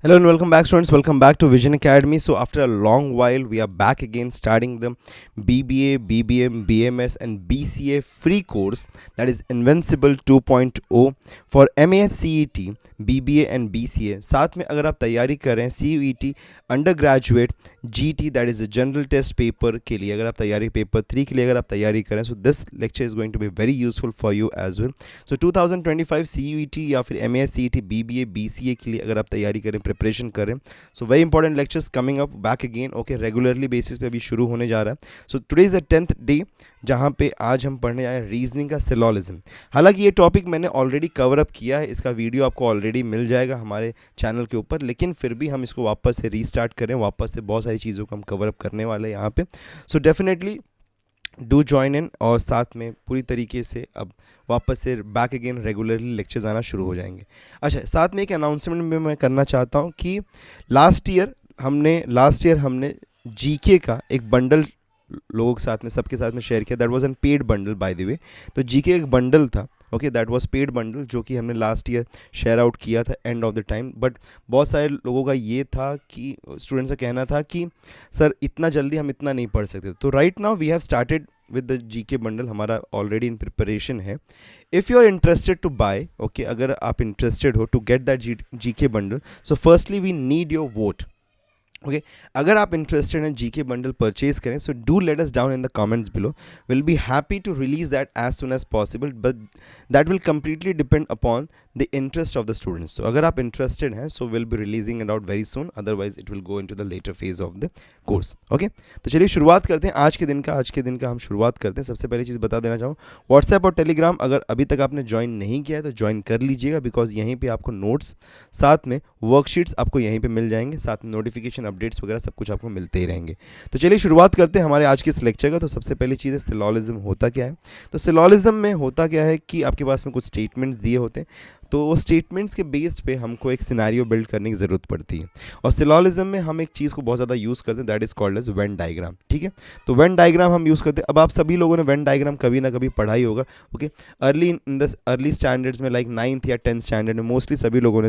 Hello and welcome back, students. Welcome back to Vision Academy. So, after a long while, we are back again starting the BBA, BBM, BMS, and BCA free course that is Invincible 2.0 for MAS CET, BBA and BCA. साथ में अगर आप तैयारी कर रहे हैं CUET under graduate GT that is general test paper के लिए, अगर आप तैयारी पेपर 3 के लिए अगर आप तैयारी करें, so this lecture is going to be very useful for you as well. सो 2025 CUET या फिर MAS CET BBA BCA के लिए अगर आप तैयारी करें, प्रिपरेशन करें, so very important lectures coming up back again. Okay, regularly basis पे अभी शुरू होने जा रहा है. So today is the 10th day जहाँ पे आज हम पढ़ने आए रीजनिंग का सिलोलिज्म. हालांकि ये टॉपिक मैंने ऑलरेडी कवर अप किया है, इसका वीडियो आपको ऑलरेडी मिल जाएगा हमारे चैनल के ऊपर, लेकिन फिर भी हम इसको वापस से रीस्टार्ट करें, वापस से बहुत सारी चीज़ों को हम कवर अप करने वाले हैं यहाँ पे. So definitely do join in, और साथ में पूरी तरीके से अब वापस से बैक अगेन रेगुलरली लेक्चर्स आना शुरू हो जाएंगे. अच्छा, साथ में एक अनाउंसमेंट भी मैं करना चाहता हूँ कि लास्ट ईयर हमने जीके का एक बंडल लोगों के साथ में, सबके साथ में शेयर किया. That was an paid bundle by the way. तो जीके एक बंडल था, okay, that was paid bundle, जो कि हमने लास्ट ईयर शेयर आउट किया था end of the time. But बहुत सारे लोगों का ये था कि स्टूडेंट्स का कहना था कि सर इतना जल्दी हम इतना नहीं पढ़ सकते. तो right now we have started with the GK bundle, हमारा ऑलरेडी इन प्रिपरेशन है. If you are interested to buy, okay, अगर आप इंटरेस्टेड हो to get that GK bundle, so firstly we need your vote. Okay, अगर आप interested हैं GK bundle purchase करें, so do let us down in the comments below. Will be happy to release that as soon as possible, but that will completely depend upon the interest of the students. So अगर आप interested हैं, so will be releasing it out very soon, otherwise it will go in to the later phase of the course. Okay, तो चलिए शुरुआत करते हैं आज के दिन का हम शुरुआत करते हैं. सबसे पहली चीज़ बता देना चाहूँ, व्हाट्सएप और टेलीग्राम अगर अभी तक आपने ज्वाइन नहीं किया है तो ज्वाइन कर लीजिएगा, बिकॉज यहीं पे आपको नोट्स, साथ में वर्कशीट्स आपको यहीं पे मिल जाएंगे, साथ में नोटिफिकेशन अपडेट्स वगैरह सब कुछ आपको मिलते ही रहेंगे. तो चलिए शुरुआत करते हैं हमारे आज के इस लेक्चर का. तो सबसे पहली चीज़ है सिलोलिज्म होता क्या है. तो सिलोलिज्म में होता क्या है कि आपके पास में कुछ स्टेटमेंट्स दिए होते हैं, तो वो स्टेटमेंट्स के बेस्ड पे हमको एक सिनेरियो बिल्ड करने की ज़रूरत पड़ती है. और सिलोलिज्म में हम एक चीज़ को बहुत ज़्यादा यूज़ करते हैं, that is called as Venn diagram. ठीक है, तो वेन डायग्राम हम यूज़ करते हैं. अब आप सभी लोगों ने वेन डायग्राम कभी ना कभी पढ़ा ही होगा. ओके, अर्ली स्टैंडर्ड्स में, लाइक 9th या 10th स्टैंडर्ड में मोस्टली सभी लोगों ने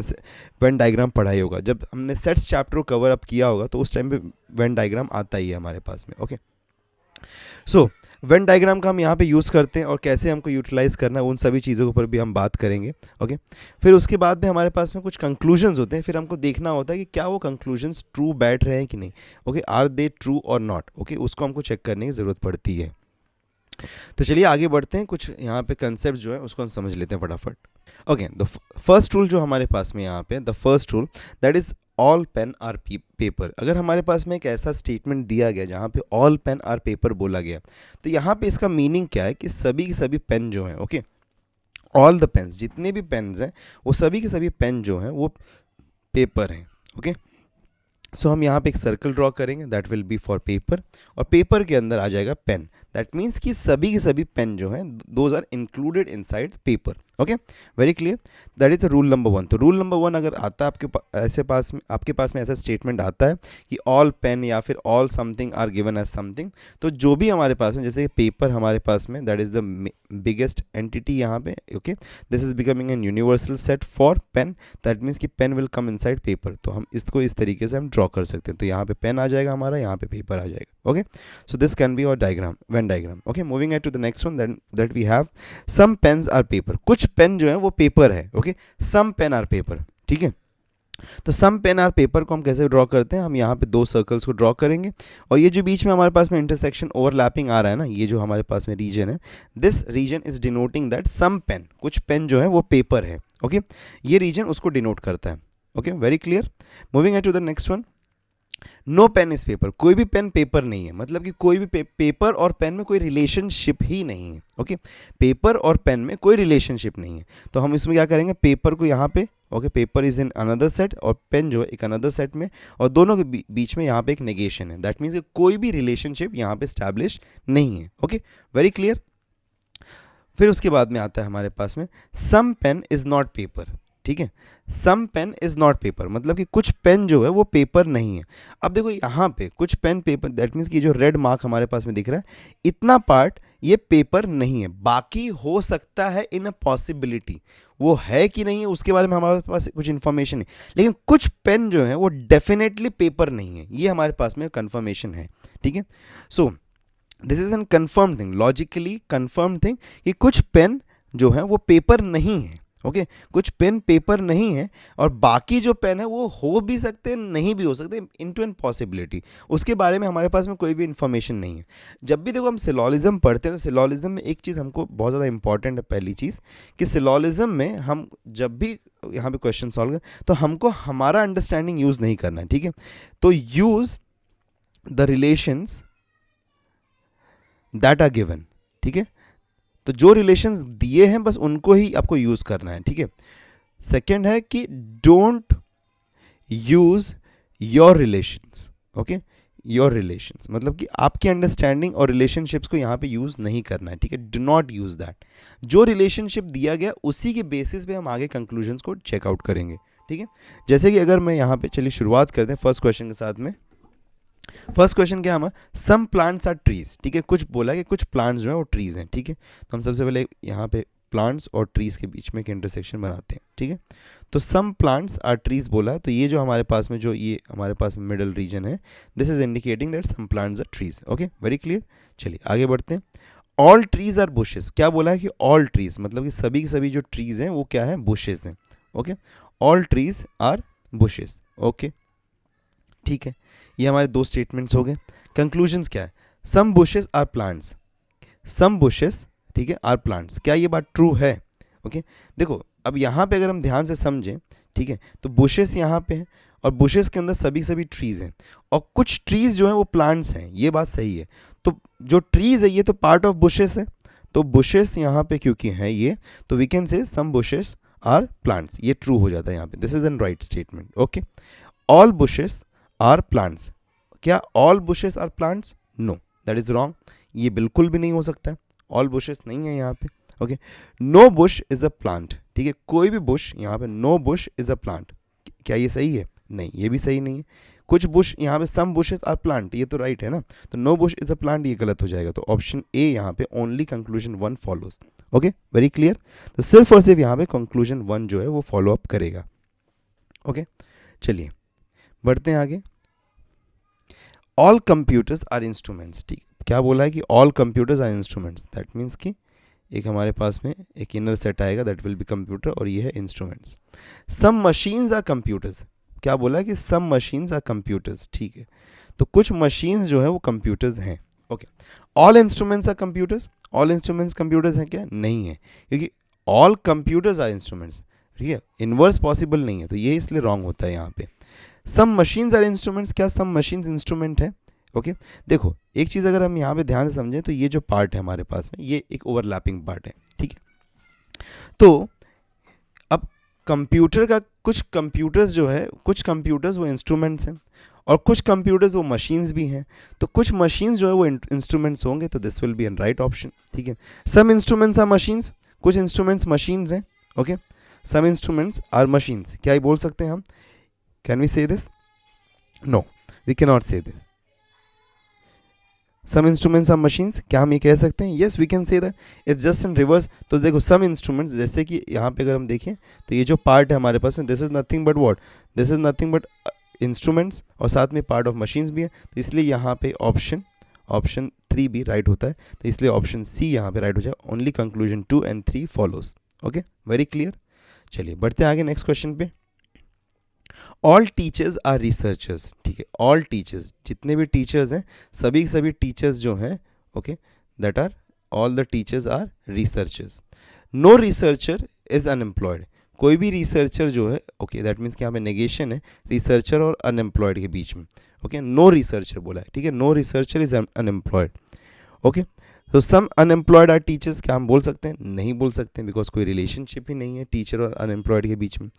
वेन डायग्राम पढ़ा ही होगा. जब हमने सेट्स चैप्टर कवर अप किया होगा तो उस टाइम पे वेन डायग्राम आता ही है हमारे पास में. ओके, सो वेन डायग्राम का हम यहाँ पे यूज़ करते हैं और कैसे हमको यूटिलाइज करना है, उन सभी चीज़ों के ऊपर भी हम बात करेंगे. ओके, फिर उसके बाद में हमारे पास में कुछ कंक्लूजन्स होते हैं. फिर हमको देखना होता है कि क्या वो कंक्लूजन्स ट्रू बैठ रहे हैं कि नहीं. ओके, आर दे ट्रू और नॉट. ओके, उसको हमको चेक करने की ज़रूरत पड़ती है. तो चलिए आगे बढ़ते हैं, कुछ यहाँ पे कंसेप्ट जो है उसको हम समझ लेते हैं फटाफट. ओके, द फर्स्ट रूल जो हमारे पास में यहाँ पे, the first rule that is all pen are paper. अगर हमारे पास में एक ऐसा स्टेटमेंट दिया गया जहाँ पे ऑल पेन आर पेपर बोला गया, तो यहाँ पे इसका मीनिंग क्या है कि सभी के सभी पेन जो हैं, ओके, ऑल द पेन्स, जितने भी पेन्स हैं वो सभी के सभी पेन जो हैं वो पेपर हैं. ओके, सो हम यहाँ पे एक सर्कल ड्रॉ करेंगे, that will B for paper, और पेपर के अंदर आ जाएगा पेन. दैट मीन्स कि सभी के सभी पेन जो हैं those are included inside paper. Okay, very clear, that is rule number 1. तो रूल नंबर 1 अगर आता है आपके पास में ऐसा स्टेटमेंट आता है कि ऑल पेन या फिर all something are given as something, तो जो भी हमारे पास में, जैसे पेपर हमारे पास में that is the biggest entity यहाँ पे. Okay, this is becoming an universal set for pen, that means कि pen will come inside paper. तो हम इसको इस तरीके से हम ड्रॉ कर सकते हैं. तो यहाँ पे पेन आ जाएगा हमारा, यहाँ पे पेपर आ जाएगा. Okay, so this can be Euler diagram, Venn diagram. Okay, moving to the next one, that we have some pens are paper. कुछ पेन जो है वो पेपर है. Okay, some pen are paper. ठीक है, तो सम पेन आर पेपर को हम कैसे ड्रॉ करते हैं, हम यहाँ पे दो सर्कल्स को ड्रॉ करेंगे, और ये जो बीच में हमारे पास में इंटरसेक्शन ओवरलैपिंग आ रहा है ना, ये जो हमारे पास में रीजन है, this region is denoting that some pen, कुछ पेन जो है वो पेपर है. ओके, ये रीजन उसको डिनोट करता है. Okay, very clear. Moving to the next one, no pen is paper. कोई भी पेन पेपर नहीं है, मतलब कि कोई भी पेपर और पेन में कोई रिलेशनशिप ही नहीं है. ओके, पेपर और पेन में कोई रिलेशनशिप नहीं है. तो हम इसमें क्या करेंगे, पेपर को यहाँ पे, okay, paper is in another set और पेन जो है एक अनदर सेट में, और दोनों के बीच में यहाँ पे एक नेगेशन है. दैट मीन्स कोई भी रिलेशनशिप यहाँ पे स्टैब्लिश नहीं है. Okay, very clear. फिर उसके बाद में आता है हमारे पास में some pen is not paper. ठीक है, some pen is not paper, मतलब कि कुछ पेन जो है वो पेपर नहीं है. अब देखो यहाँ पे कुछ पेन पेपर, दैट मीन्स कि जो रेड मार्क हमारे पास में दिख रहा है, इतना पार्ट ये पेपर नहीं है. बाकी हो सकता है इन अ पॉसिबिलिटी, वो है कि नहीं है उसके बारे में हमारे पास कुछ इन्फॉर्मेशन है, लेकिन कुछ पेन जो है वो डेफिनेटली पेपर नहीं है, ये हमारे पास में कंफर्मेशन है, ठीक है। So this is N confirm thing, logically confirm thing कि कुछ पेन जो है वो पेपर नहीं है, ओके कुछ पेन पेपर नहीं है, और बाकी जो पेन है वो हो भी सकते हैं नहीं भी हो सकते, इनटू एन पॉसिबिलिटी, उसके बारे में हमारे पास में कोई भी इन्फॉर्मेशन नहीं है। जब भी देखो हम सिलोलिज्म पढ़ते हैं तो सिलोलिज्म में एक चीज़ हमको बहुत ज़्यादा इंपॉर्टेंट है, पहली चीज़ कि सिलोलिज्म में हम जब भी यहाँ पे क्वेश्चन सॉल्व करें तो हमको हमारा अंडरस्टैंडिंग यूज़ नहीं करना है, ठीक है। तो use the relations that are given, ठीक है। तो जो रिलेशंस दिए हैं बस उनको ही आपको यूज़ करना है, ठीक है। सेकेंड है कि don't use your relations, okay your relations मतलब कि आपकी अंडरस्टैंडिंग और रिलेशनशिप्स को यहाँ पे यूज़ नहीं करना है, ठीक है। डू नॉट यूज़ दैट, जो रिलेशनशिप दिया गया उसी के बेसिस पे हम आगे कंक्लूजन्स को चेकआउट करेंगे, ठीक है। जैसे कि अगर मैं यहाँ पे चलिए शुरुआत करते हैं फर्स्ट क्वेश्चन के साथ में। फर्स्ट क्वेश्चन क्या हमारा, सम प्लांट्स आर ट्रीज, ठीक है, कुछ बोला कि कुछ प्लांट्स जो है वो ट्रीज हैं, ठीक है। तो हम सबसे पहले यहाँ पे प्लांट्स और ट्रीज के बीच में एक इंटरसेक्शन बनाते हैं, ठीक है। तो सम प्लांट्स आर ट्रीज बोला है, तो ये जो हमारे पास में जो ये हमारे पास मिडल रीजन है, this is indicating that some plants are trees, okay very clear. चलिए आगे बढ़ते हैं। ऑल ट्रीज आर बुशेस, क्या बोला है कि ऑल ट्रीज मतलब कि सभी के सभी जो ट्रीज हैं वो क्या है, बुशेस हैं, okay all trees are bushes, okay ठीक है। ये हमारे दो स्टेटमेंट्स हो गए। कंक्लूजन्स क्या है, some bushes are plants, some bushes ठीक है आर प्लांट्स, क्या ये बात ट्रू है, ओके देखो अब यहाँ पे अगर हम ध्यान से समझें, ठीक है, तो बुशेस यहाँ पे हैं और बुशेस के अंदर सभी सभी ट्रीज हैं और कुछ ट्रीज जो हैं वो प्लांट्स हैं, ये बात सही है। तो जो ट्रीज है ये तो पार्ट ऑफ बुशेस है, तो बुशेस यहाँ पे क्योंकि हैं ये, तो we can say some bushes are plants, ये ट्रू हो जाता है यहाँ पे, this is an right statement, okay. All bushes are plants, क्या all bushes are plants, no that is wrong, ये बिल्कुल भी नहीं हो सकता है, ऑल बुशेस नहीं है यहाँ पे, okay. No bush is a plant, ठीक है, कोई भी बुश यहाँ पे, no bush is a plant, क्या ये सही है, नहीं ये भी सही नहीं है। कुछ बुश यहाँ पे, सम बुशेस आर प्लांट, ये तो राइट है ना, तो no bush is a plant ये गलत हो जाएगा, तो ऑप्शन ए यहाँ पे only conclusion 1 follows, okay very clear. तो सिर्फ और सिर्फ यहाँ पे कंक्लूजन 1 जो है वो फॉलो अप करेगा, ओके चलिए बढ़ते हैं आगे। ऑल कंप्यूटर्स आर इंस्ट्रूमेंट्स, ठीक क्या बोला है कि all computers are instruments, that means कि एक हमारे पास में एक इनर सेट आएगा दैट विल बी कंप्यूटर और ये है instruments. Some machines are computers, क्या बोला है कि सम मशीन्स आर कंप्यूटर्स, ठीक है, तो कुछ मशीन्स जो है वो कंप्यूटर्स हैं, okay. All instruments are computers, all instruments computers हैं क्या, नहीं है, क्योंकि ऑल कंप्यूटर्स आर इंस्ट्रूमेंट्स, ठीक है, इन्वर्स पॉसिबल नहीं है, तो ये इसलिए रॉन्ग होता है यहाँ पे। सम मशीन्स आर इंस्ट्रूमेंट्स, क्या सम मशीन्स इंस्ट्रूमेंट है, ओके देखो एक चीज़ अगर हम यहाँ पे ध्यान से समझें तो ये जो पार्ट है हमारे पास में ये एक ओवरलैपिंग पार्ट है, ठीक है। तो अब कंप्यूटर का कुछ कंप्यूटर्स जो है, कुछ कंप्यूटर्स वो इंस्ट्रूमेंट्स हैं और कुछ कंप्यूटर्स वो मशीन्स भी हैं, तो कुछ मशीन्स जो है वो इंस्ट्रूमेंट्स होंगे, तो this will be an right option, ठीक है। सम इंस्ट्रूमेंट्स आर मशीन्स, कुछ इंस्ट्रूमेंट्स मशीन्स हैं, okay some instruments are machines, क्या ये बोल सकते हैं हम, can we say this, no we can not say this. Some instruments are machines, क्या हम ये कह सकते हैं, yes we can say that, it's just in reverse. तो देखो सम इंस्ट्रूमेंट्स, जैसे कि यहाँ पे अगर हम देखें तो ये जो पार्ट है हमारे पास में, this is nothing but what, this is nothing but instruments और साथ में पार्ट ऑफ मशीन्स भी है, तो इसलिए यहाँ पे ऑप्शन 3 भी राइट होता है, तो इसलिए ऑप्शन सी यहाँ पे राइट हो जाए, only conclusion 2 and 3 follows, okay very clear. चलिए बढ़ते हैं आगे नेक्स्ट क्वेश्चन पे। ऑल टीचर्स आर रिसर्चर्स, ठीक है, ऑल टीचर्स जितने भी टीचर्स हैं सभी सभी टीचर्स जो हैं, okay that are all the teachers are researchers. No researcher is unemployed, कोई भी रिसर्चर जो है, ओके दैट मीन्स कि यहाँ पे नेगेशन है रिसर्चर और अनएम्प्लॉयड के बीच में, ओके नो रिसर्चर बोला है, ठीक है, no researcher is unemployed, okay. तो सम अनएम्प्लॉयड आर टीचर्स, क्या हम बोल सकते हैं, नहीं बोल सकते हैं, बिकॉज कोई रिलेशनशिप ही नहीं है टीचर और अनएम्प्लॉयड के बीच में।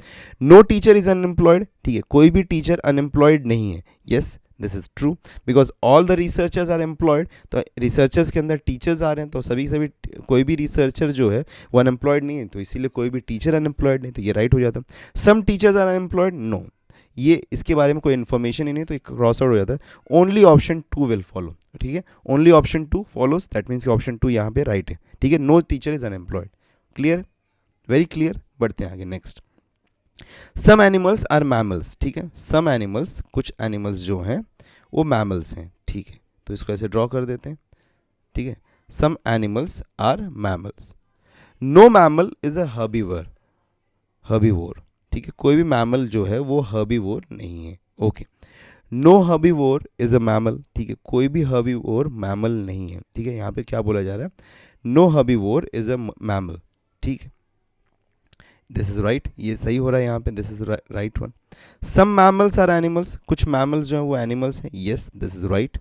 नो टीचर इज अनएम्प्लॉयड, ठीक है, कोई भी टीचर अनएम्प्लॉयड नहीं है, yes this is true, because all the researchers are employed, तो रिसर्चर्स के अंदर टीचर्स आ रहे हैं, तो सभी कोई भी रिसर्चर जो है वो अनएम्प्लॉयड नहीं है, तो इसीलिए कोई भी टीचर अनएम्प्लॉयड नहीं, तो ये राइट हो जाता है। Some teachers are unemployed, no ये इसके बारे में कोई इन्फॉर्मेशन ही नहीं, तो एक क्रॉस आउट हो जाता है, ओनली ऑप्शन 2 विल फॉलो, ठीक है, only option 2 follows, that means option 2 यहाँ पे राइट है, ठीक है, no teacher is unemployed, clear. Very clear, बढ़ते हैं आगे next. Some animals are mammals, ठीक है, सम एनिमल्स, कुछ एनिमल्स जो हैं वो मैमल्स हैं, ठीक है, तो इसको ऐसे ड्रॉ कर देते हैं, ठीक है, some animals are mammals. No mammal is a herbivore, herbivore, ठीक है, कोई भी मैमल जो है वो हर्बीवोर नहीं है, okay. No herbivore is a mammal, ठीक है, कोई भी हर्बीवोर मैमल नहीं है, ठीक है, यहाँ पे क्या बोला जा रहा है, no herbivore is a mammal, ठीक है, दिस इज राइट, ये सही हो रहा है यहाँ पे, this is right one. Some mammals are animals, कुछ मैमल्स जो है वो एनिमल्स हैं, yes this is right.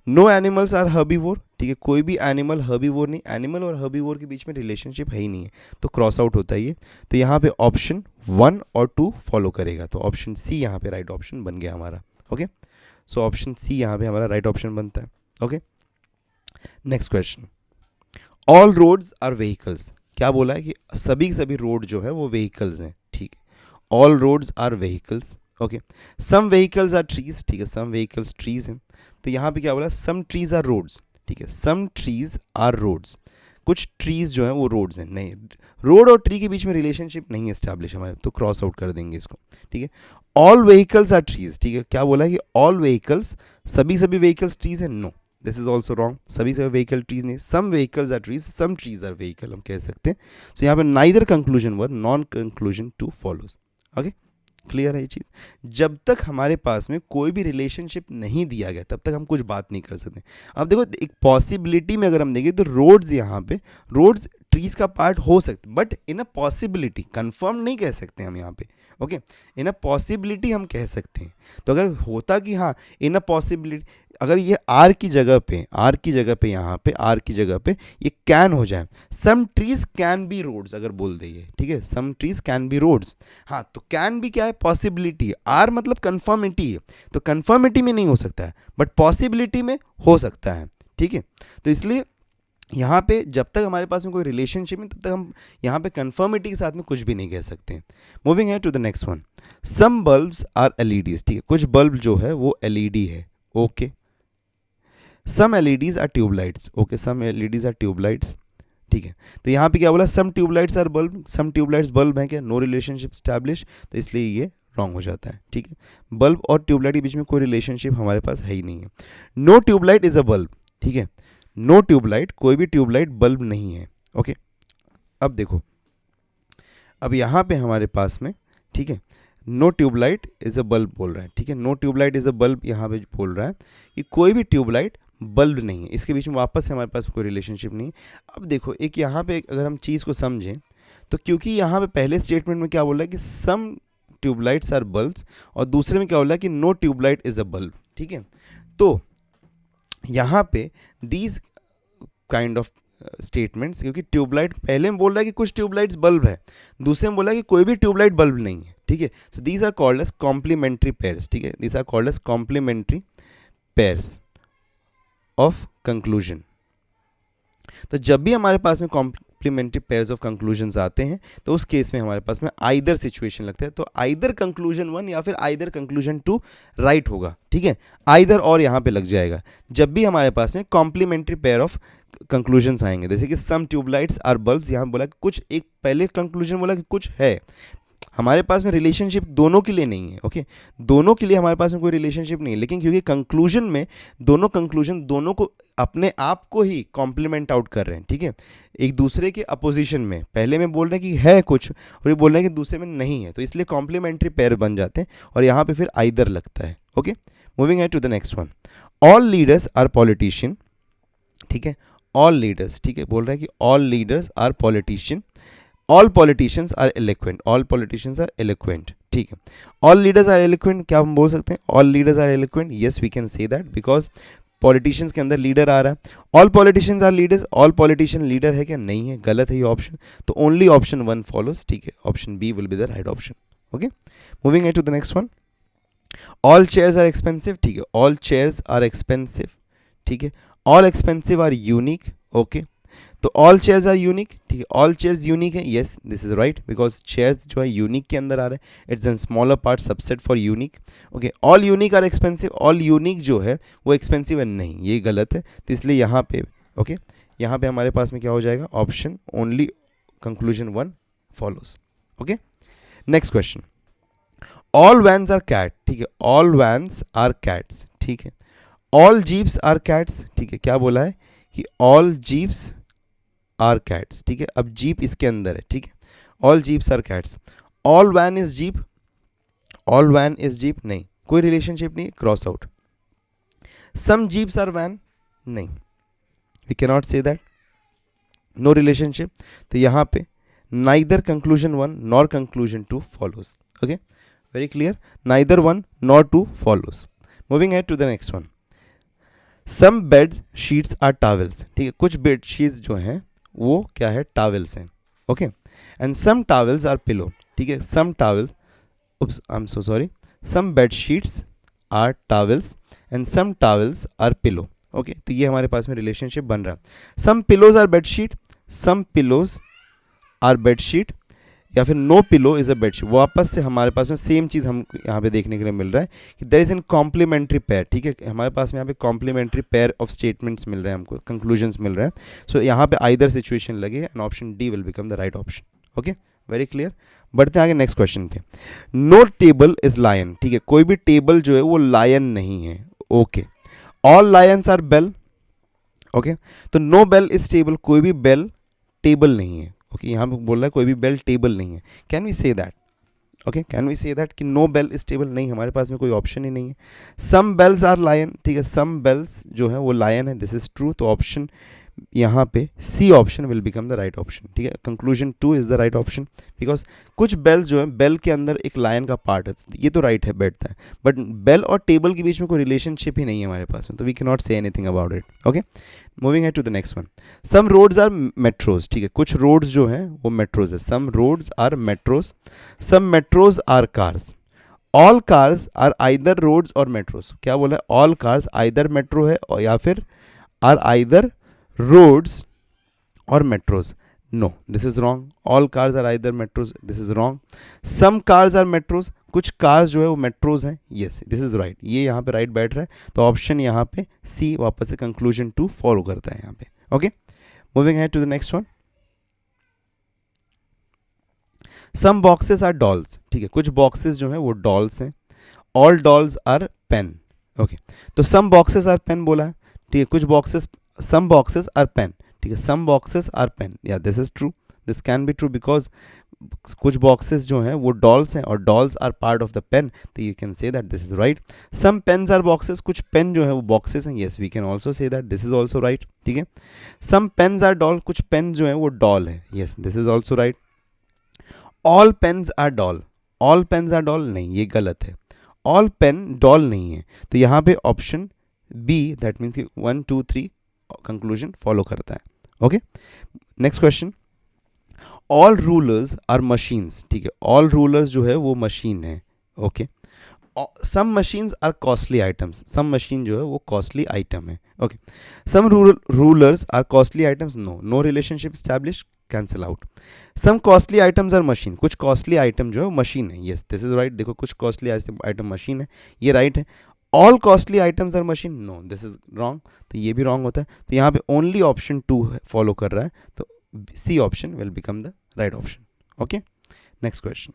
No animals are herbivore, ठीक है, कोई भी एनिमल हर्बीवोर नहीं, एनिमल और हर्बीवोर के बीच में रिलेशनशिप है ही नहीं है, तो क्रॉस आउट होता है ये, तो यहाँ पे ऑप्शन 1 और 2 फॉलो करेगा, तो ऑप्शन सी यहाँ पे राइट ऑप्शन बन गया हमारा, ओके, सो ऑप्शन सी यहाँ पे हमारा राइट ऑप्शन बनता है, okay. Next question, all roads are vehicles, क्या बोला है कि सभी रोड जो है वो व्हीकल्स हैं, ठीक है, all roads are vehicles, okay. Some vehicles are trees, ठीक है, सम व्हीकल्स ट्रीज हैं, तो यहाँ पे क्या बोला, सम ट्रीज आर रोड्स, ठीक है, सम ट्रीज आर रोड्स, कुछ ट्रीज जो हैं वो रोड्स हैं, नहीं, रोड और ट्री के बीच में रिलेशनशिप नहीं एस्टैब्लिश हमारे, तो क्रॉस आउट कर देंगे इसको, ठीक है। ऑल व्हीकल्स आर ट्रीज, ठीक है, क्या बोला है कि ऑल व्हीकल्स, सभी व्हीकल्स ट्रीज हैं, no, this is also wrong, सभी व्हीकल ट्रीज नहीं, some vehicles are trees, some trees are vehicle हम कह सकते हैं, तो यहाँ पे neither conclusion one, nor conclusion two follows, okay, clear है ये चीज़। जब तक हमारे पास में कोई भी रिलेशनशिप नहीं दिया गया तब तक हम कुछ बात नहीं कर सकते। अब देखो एक पॉसिबिलिटी में अगर हम देखें तो रोड्स, यहाँ पे रोड्स ट्रीज का पार्ट हो सकते, but in a possibility, confirm नहीं कह सकते हम यहाँ पे, ओके, इन अ पॉसिबिलिटी हम कह सकते हैं। तो अगर होता कि हाँ इन अ पॉसिबिलिटी, अगर ये आर की जगह पे, आर की जगह पे, यहाँ पे आर की जगह पे ये कैन हो जाए, some trees can be roads अगर बोल देंगे, ठीक है, some trees can be roads, हाँ, तो कैन भी क्या है, पॉसिबिलिटी है, आर मतलब कंफर्मिटी है, तो कंफर्मिटी में नहीं हो सकता है, बट पॉसिबिलिटी में हो सकता है, ठीक है, तो इसलिए यहाँ पे जब तक हमारे पास में कोई रिलेशनशिप है तब तक हम यहाँ पे कंफर्मिटी के साथ में कुछ भी नहीं कह सकते। मूविंग है to the next one, some bulbs are LEDs, ठीक है, कुछ बल्ब जो है वो एलईडी है, okay. Some LEDs are tubelights, okay, some LEDs are tubelights, ठीक है, तो यहाँ पे क्या बोला, some tubelights are bulb, some tubelights bulb है क्या, नो रिलेशनशिप स्टैब्लिश, तो इसलिए ये रॉन्ग हो जाता है, ठीक है, बल्ब और ट्यूबलाइट के बीच में कोई रिलेशनशिप हमारे पास है ही नहीं है। No tubelight is a bulb, ठीक है, नो ट्यूबलाइट, कोई भी ट्यूबलाइट बल्ब नहीं है, ओके। अब देखो, अब यहाँ पे हमारे पास में, ठीक है, no tubelight is a bulb बोल रहा है, ठीक है, no tubelight is a bulb यहाँ पे बोल रहा है कि कोई भी ट्यूबलाइट बल्ब नहीं है, इसके बीच में वापस से हमारे पास कोई रिलेशनशिप नहीं है। अब देखो एक यहाँ पे अगर हम चीज़ को समझें तो क्योंकि यहाँ पे पहले स्टेटमेंट में क्या बोल रहा है कि सम ट्यूबलाइट्स आर बल्ब्स और दूसरे में क्या बोल रहा है कि no tubelight is a bulb, ठीक है, तो यहाँ पे दीज काइंड ऑफ स्टेटमेंट्स, क्योंकि ट्यूबलाइट पहले में बोल रहा है कि कुछ ट्यूबलाइट्स बल्ब है, दूसरे में बोला है कि कोई भी ट्यूबलाइट बल्ब नहीं है, ठीक है, so these are called as complementary pairs, ठीक है, these are called as complementary pairs of conclusion. तो जब भी हमारे पास में कॉम्प्लीमेंट्री पेयर्स ऑफ कंक्लूजन्स आते हैं तो उस केस में हमारे पास में आइदर सिचुएशन लगता है, तो आइदर कंक्लूजन 1 या फिर आइदर कंक्लूजन 2 राइट होगा, ठीक है, आइदर और यहाँ पे लग जाएगा जब भी हमारे पास में कॉम्प्लीमेंट्री पेयर ऑफ कंक्लूजन्स आएंगे, जैसे कि सम ट्यूबलाइट्स आर बल्ब्स, यहाँ बोला कि कुछ, एक पहले कंक्लूजन बोला कि कुछ है, हमारे पास में रिलेशनशिप दोनों के लिए नहीं है, ओके, दोनों के लिए हमारे पास में कोई रिलेशनशिप नहीं है, लेकिन क्योंकि कंक्लूजन में दोनों कंक्लूजन दोनों को अपने आप को ही कॉम्प्लीमेंट आउट कर रहे हैं, ठीक है, एक दूसरे के अपोजिशन में, पहले में बोल रहे हैं कि है कुछ और ये बोल रहे हैं कि दूसरे में नहीं है, तो इसलिए कॉम्प्लीमेंट्री पेयर बन जाते हैं और यहाँ पे फिर आइदर लगता है, ओके। मूविंग है to the next one, all leaders are politician, ठीक है, ऑल लीडर्स, ठीक है, बोल रहा है कि all leaders are politician, all politicians are eloquent, all politicians are eloquent, ठीक है, ऑल लीडर्स आर एलोक्वेंट, क्या हम बोल सकते हैं, all leaders are eloquent, yes we can say that because politicians के अंदर लीडर आ रहा है, all politicians are leaders, all politician leader है क्या, नहीं है, गलत है ये ऑप्शन, तो ओनली ऑप्शन 1 फॉलोज, ठीक है, option B will be the right option, okay. Moving to the next one, all chairs are expensive, ठीक है, ऑल चेयर्स आर एक्सपेंसिव, ठीक है, all expensive are unique, okay, तो ऑल चेयर्स आर यूनिक, ठीक है, all chairs unique है, yes this is right because chairs जो है यूनिक के अंदर आ रहे हैं, it's an smaller part subset for unique, okay, all unique are expensive, all unique जो है वो एक्सपेंसिव है, नहीं ये गलत है, तो इसलिए यहाँ पे, ओके, यहाँ पे हमारे पास में क्या हो जाएगा, option only conclusion 1 follows. Okay, next question. All vans are cat, ठीक है, all vans are cats, ठीक है. All jeeps are cats, ठीक है. क्या बोला है कि all jeeps are cats, ठीक है. अब jeep इसके अंदर है, ठीक है. All jeeps are cats. All van is jeep, all van is jeep, नहीं, कोई रिलेशनशिप नहीं, cross out. Some jeeps are van, नहीं, we cannot say that, no relationship. तो यहाँ पे neither conclusion 1 nor conclusion 2 follows. Okay, very clear, neither 1 nor 2 follows. Moving ahead to the next one. Some bed sheets are towels, ठीक है. कुछ bed sheets जो हैं वो क्या है, टावल्स हैं. Okay, and some towels are pillow, ठीक है. Some towels, oops, I'm so sorry, some bed sheets are towels and some towels are pillow. Okay, तो ये हमारे पास में रिलेशनशिप बन रहा है. Some pillows are bedsheet, some pillows are bedsheet, या फिर no pillow is a bedsheet. वापस से हमारे पास में सेम चीज़ हम यहाँ पे देखने के लिए मिल रहा है कि there is an complementary pair, ठीक है. हमारे पास में यहाँ पे कॉम्प्लीमेंट्री पेयर ऑफ स्टेटमेंट्स मिल रहे हैं, हमको कंक्लूजन्स मिल रहे हैं. सो यहाँ पे आइदर सिचुएशन लगे and option D will become the right option. Okay, very clear. बढ़ते हैं आगे नेक्स्ट क्वेश्चन पे. नो टेबल इज लायन, ठीक है. कोई भी टेबल जो है वो लायन नहीं है. Okay, all lions are bell. Okay, तो नो बेल इज टेबल, कोई भी बेल टेबल नहीं है. ओके, यहाँ पे बोल रहा है कोई भी बेल टेबल नहीं है. Can we say that? Okay, can we say that कि नो बेल इज टेबल? नहीं, हमारे पास में कोई ऑप्शन ही नहीं है. सम बेल्स आर लायन, ठीक है. सम बेल्स जो है वो लायन है, दिस इज ट्रू. तो ऑप्शन यहाँ पे C option will become the right option, ठीक है. Conclusion 2 is the right option because कुछ बेल्स जो है, बेल के अंदर एक लायन का पार्ट है, ये तो राइट है, बैठता है, बट बेल और टेबल के बीच में कोई रिलेशनशिप ही नहीं है हमारे पास में, तो we can not say anything about it. Okay, moving है to the next one. Some roads are metros, ठीक है. कुछ रोड्स जो हैं वो मेट्रोज है. Some roads are metros, some metros are cars. All cars are either roads or metros. क्या बोला है? ऑल कार्स आइदर मेट्रो है और या फिर are either roads or metros. No, this is wrong. All cars are either metros, this is wrong. Some cars are metros, कुछ cars जो है वो metros हैं. Yes, this is right. ये यहाँ पे right बैठ रहा है, तो ऑप्शन यहाँ पे C वापस से conclusion 2 फॉलो करता है यहाँ पे. Okay, moving ahead to the next one. Some boxes are dolls, ठीक है. कुछ boxes जो है वो dolls हैं. All dolls are pen. Okay, तो some boxes are pen बोला है, ठीक है. कुछ boxes, some boxes are pen, ठीक है. some boxes are pen, yeah, this is true, this can be true because कुछ boxes जो हैं वो dolls हैं और dolls are part of the pen, तो you can say that this is right. some pens are boxes, कुछ pen जो है वो boxes हैं, yes, we can also say that this is also right, ठीक है. some pens are doll, कुछ pen जो है वो doll है, yes, this is also right. all pens are doll, all pens are doll, नहीं, ये गलत है. all pen doll नहीं है, तो यहाँ पे option B, that means 1 2 3 conclusion follow करता है. Okay, next question. All rulers are machines, ठीक है. ऑल रूलर्स जो है वो मशीन है. Okay, some machines are costly items, some machine जो है वो कॉस्टली आइटम है. Okay, some rulers are costly items, no, no relationship establish, cancel out. Some costly items are machine, कुछ कॉस्टली आइटम जो है वो मशीन है. Yes, this is right. देखो, कुछ कॉस्टली आइटम मशीन है, ये राइट है. All costly items are machine, no, this is wrong, तो ये भी रॉन्ग होता है. तो यहाँ पे ओनली ऑप्शन 2 फॉलो कर रहा है, तो C option will become the right option. Okay, next question.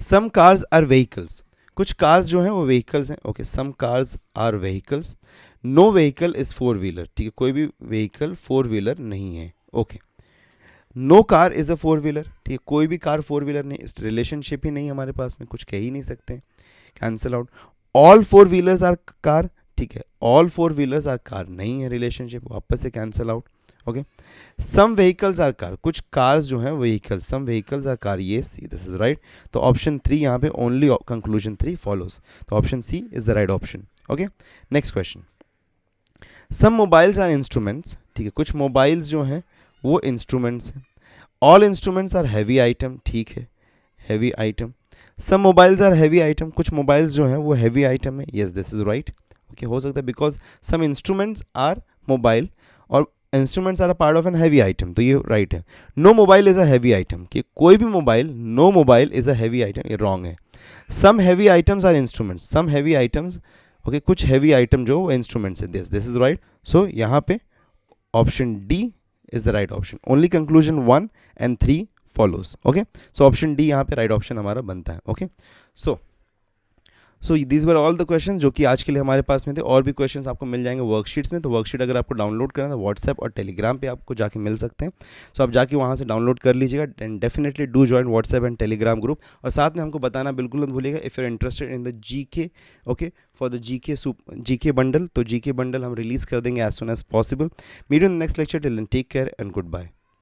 Some cars are vehicles, कुछ कार्स जो हैं वो व्हीकल्स हैं. Okay, some cars are vehicles. No vehicle is 4 wheeler, ठीक है. कोई भी व्हीकल 4 व्हीलर नहीं है. Okay, no car is a 4 wheeler, ठीक है. कोई भी कार 4 व्हीलर नहीं, इस रिलेशनशिप ही नहीं हमारे पास में, कुछ कह ही नहीं सकते, cancel out. All 4 wheelers are car, ठीक है. ऑल 4 व्हीलर्स आर कार नहीं है रिलेशनशिप, वापस से cancel out. Okay, some vehicles are car, कुछ कार्स जो हैं vehicles, some vehicles are car, ये सी, दिस इज राइट. तो ऑप्शन 3 यहाँ पे ओनली कंक्लूजन 3 फॉलोज, तो option C is the right option. Okay, next question. Some mobiles are instruments, ठीक है. कुछ मोबाइल्स जो हैं वो इंस्ट्रूमेंट्स हैं. All instruments are heavy item, ठीक है, heavy item. Some mobiles are heavy item, कुछ मोबाइल्स जो हैं वो हैवी आइटम है. Yes, this is right. Okay, हो सकता है because some instruments are mobile और instruments are a part of an heavy item, तो ये राइट है. No mobile is a heavy item, कि कोई भी mobile, no mobile is a heavy item, ये रॉन्ग है. Some heavy items are instruments, some heavy items, okay, कुछ heavy item जो वो इंस्ट्रूमेंट्स है. This is right. सो यहाँ पे option D is the right option. Only conclusion 1 and 3 follows. Okay, so option D यहाँ पे right option हमारा बनता है. Okay, so these were all the question जो कि आज के लिए हमारे पास में थे. और भी क्वेश्चंस आपको मिल जाएंगे वर्कशीट्स में. तो वर्कशीट अगर आपको डाउनलोड करना है तो व्हाट्सएप और टेलीग्राम पे आपको जाके मिल सकते हैं. सो आप जाके वहाँ से डाउनलोड कर लीजिएगा. And definitely do join WhatsApp and Telegram group. और साथ में हमको बताना बिल्कुल मत भूलिएगा if you are interested in the GK. Okay, for the GK bundle. तो जीके बंडल हम रिलीज़ कर देंगे as soon as possible. Meet in next lecture. Till then take care and good bye.